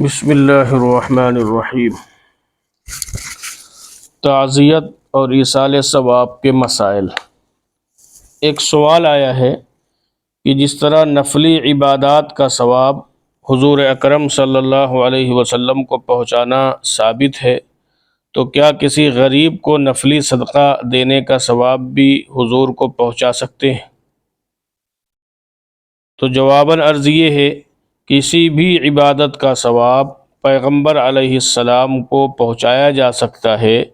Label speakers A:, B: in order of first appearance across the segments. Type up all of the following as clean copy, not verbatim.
A: بسم اللہ الرحمن الرحیم۔ تعزیت اور ایصال ثواب کے مسائل۔ ایک سوال آیا ہے کہ جس طرح نفلی عبادات کا ثواب حضور اکرم صلی اللہ علیہ وسلم کو پہنچانا ثابت ہے، تو کیا کسی غریب کو نفلی صدقہ دینے کا ثواب بھی حضور کو پہنچا سکتے ہیں؟ تو جواباً عرض یہ ہے، کسی بھی عبادت کا ثواب پیغمبر علیہ السلام کو پہنچایا جا سکتا ہے،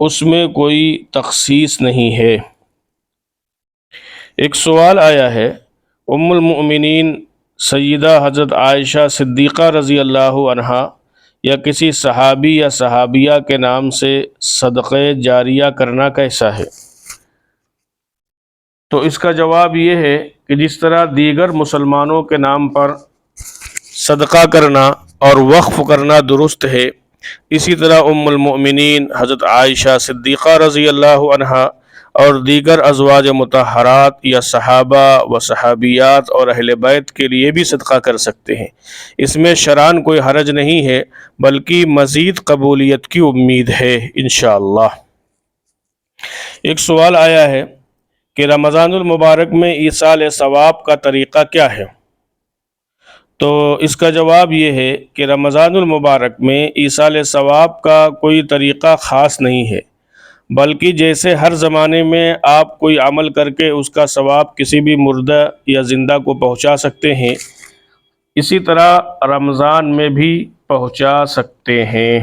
A: اس میں کوئی تخصیص نہیں ہے۔ ایک سوال آیا ہے، ام المؤمنین سیدہ حضرت عائشہ صدیقہ رضی اللہ عنہا یا کسی صحابی یا صحابیہ کے نام سے صدقہ جاریہ کرنا کیسا ہے؟ تو اس کا جواب یہ ہے کہ جس طرح دیگر مسلمانوں کے نام پر صدقہ کرنا اور وقف کرنا درست ہے، اسی طرح ام المؤمنین حضرت عائشہ صدیقہ رضی اللہ عنہا اور دیگر ازواج مطہرات یا صحابہ و صحابیات اور اہل بیت کے لیے بھی صدقہ کر سکتے ہیں۔ اس میں شرعاً کوئی حرج نہیں ہے، بلکہ مزید قبولیت کی امید ہے انشاءاللہ۔ ایک سوال آیا ہے کہ رمضان المبارک میں ایصال ثواب کا طریقہ کیا ہے؟ تو اس کا جواب یہ ہے کہ رمضان المبارک میں ایصال ثواب کا کوئی طریقہ خاص نہیں ہے، بلکہ جیسے ہر زمانے میں آپ کوئی عمل کر کے اس کا ثواب کسی بھی مردہ یا زندہ کو پہنچا سکتے ہیں، اسی طرح رمضان میں بھی پہنچا سکتے ہیں۔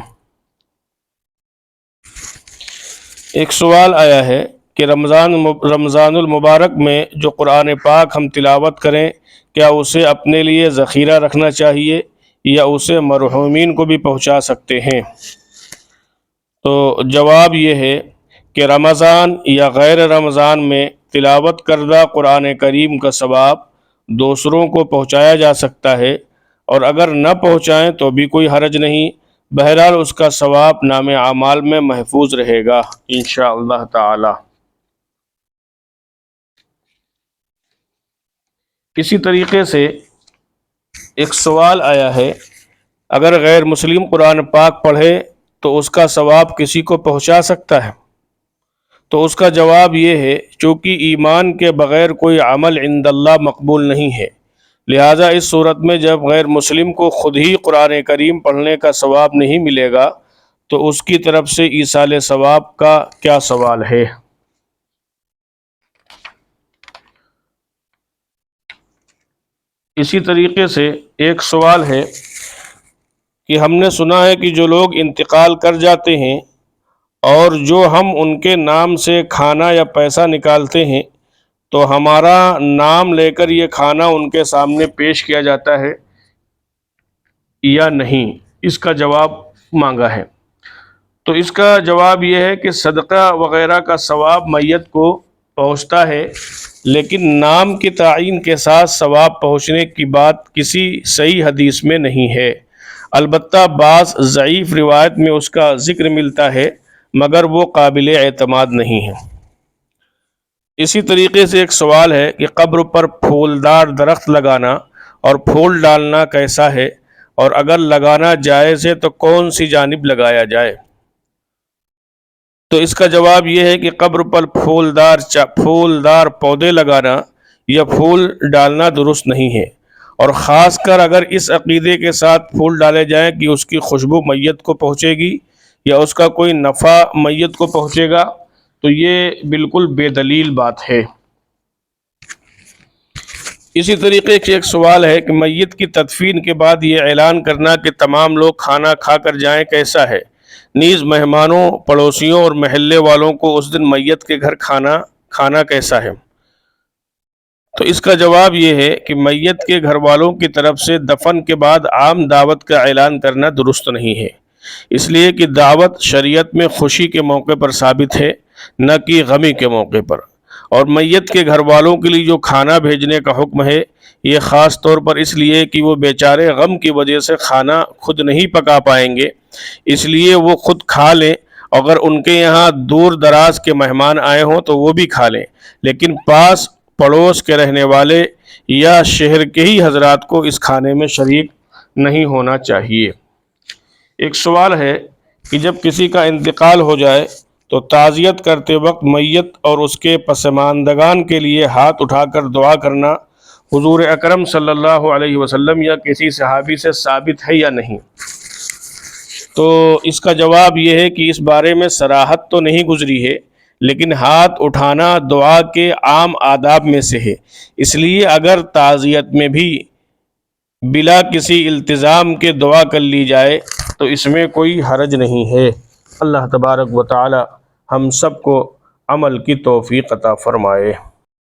A: ایک سوال آیا ہے کہ رمضان المبارک میں جو قرآن پاک ہم تلاوت کریں، کیا اسے اپنے لیے ذخیرہ رکھنا چاہیے یا اسے مرحومین کو بھی پہنچا سکتے ہیں؟ تو جواب یہ ہے کہ رمضان یا غیر رمضان میں تلاوت کردہ قرآن کریم کا ثواب دوسروں کو پہنچایا جا سکتا ہے، اور اگر نہ پہنچائیں تو بھی کوئی حرج نہیں، بہرحال اس کا ثواب نام اعمال میں محفوظ رہے گا انشاءاللہ تعالی۔ اسی طریقے سے ایک سوال آیا ہے، اگر غیر مسلم قرآن پاک پڑھے تو اس کا ثواب کسی کو پہنچا سکتا ہے؟ تو اس کا جواب یہ ہے، چونکہ ایمان کے بغیر کوئی عمل عند اللہ مقبول نہیں ہے، لہٰذا اس صورت میں جب غیر مسلم کو خود ہی قرآن کریم پڑھنے کا ثواب نہیں ملے گا تو اس کی طرف سے ایصال ثواب کا کیا سوال ہے؟ اسی طریقے سے ایک سوال ہے کہ ہم نے سنا ہے کہ جو لوگ انتقال کر جاتے ہیں اور جو ہم ان کے نام سے کھانا یا پیسہ نکالتے ہیں تو ہمارا نام لے کر یہ کھانا ان کے سامنے پیش کیا جاتا ہے یا نہیں؟ اس کا جواب مانگا ہے۔ تو اس کا جواب یہ ہے کہ صدقہ وغیرہ کا ثواب میت کو پہنچتا ہے، لیکن نام کی تعین کے ساتھ ثواب پہنچنے کی بات کسی صحیح حدیث میں نہیں ہے، البتہ بعض ضعیف روایت میں اس کا ذکر ملتا ہے، مگر وہ قابل اعتماد نہیں ہے۔ اسی طریقے سے ایک سوال ہے کہ قبر پر پھولدار درخت لگانا اور پھول ڈالنا کیسا ہے، اور اگر لگانا جائز ہے تو کون سی جانب لگایا جائے؟ تو اس کا جواب یہ ہے کہ قبر پر پھولدار پودے لگانا یا پھول ڈالنا درست نہیں ہے، اور خاص کر اگر اس عقیدے کے ساتھ پھول ڈالے جائیں کہ اس کی خوشبو میت کو پہنچے گی یا اس کا کوئی نفع میت کو پہنچے گا، تو یہ بالکل بے دلیل بات ہے۔ اسی طریقے سے ایک سوال ہے کہ میت کی تدفین کے بعد یہ اعلان کرنا کہ تمام لوگ کھانا کھا کر جائیں کیسا ہے؟ نیز مہمانوں، پڑوسیوں اور محلے والوں کو اس دن میت کے گھر کھانا کیسا ہے؟ تو اس کا جواب یہ ہے کہ میت کے گھر والوں کی طرف سے دفن کے بعد عام دعوت کا اعلان کرنا درست نہیں ہے، اس لیے کہ دعوت شریعت میں خوشی کے موقع پر ثابت ہے، نہ کہ غمی کے موقع پر، اور میت کے گھر والوں کے لیے جو کھانا بھیجنے کا حکم ہے یہ خاص طور پر اس لیے کہ وہ بیچارے غم کی وجہ سے کھانا خود نہیں پکا پائیں گے، اس لیے وہ خود کھا لیں، اگر ان کے یہاں دور دراز کے مہمان آئے ہوں تو وہ بھی کھا لیں، لیکن پاس پڑوس کے رہنے والے یا شہر کے ہی حضرات کو اس کھانے میں شریک نہیں ہونا چاہیے۔ ایک سوال ہے کہ جب کسی کا انتقال ہو جائے تو تعزیت کرتے وقت میت اور اس کے پسماندگان کے لیے ہاتھ اٹھا کر دعا کرنا حضور اکرم صلی اللہ علیہ وسلم یا کسی صحابی سے ثابت ہے یا نہیں؟ تو اس کا جواب یہ ہے کہ اس بارے میں صراحت تو نہیں گزری ہے، لیکن ہاتھ اٹھانا دعا کے عام آداب میں سے ہے، اس لیے اگر تعزیت میں بھی بلا کسی التزام کے دعا کر لی جائے تو اس میں کوئی حرج نہیں ہے۔ اللہ تبارک و تعالی ہم سب کو عمل کی توفیق عطا فرمائے۔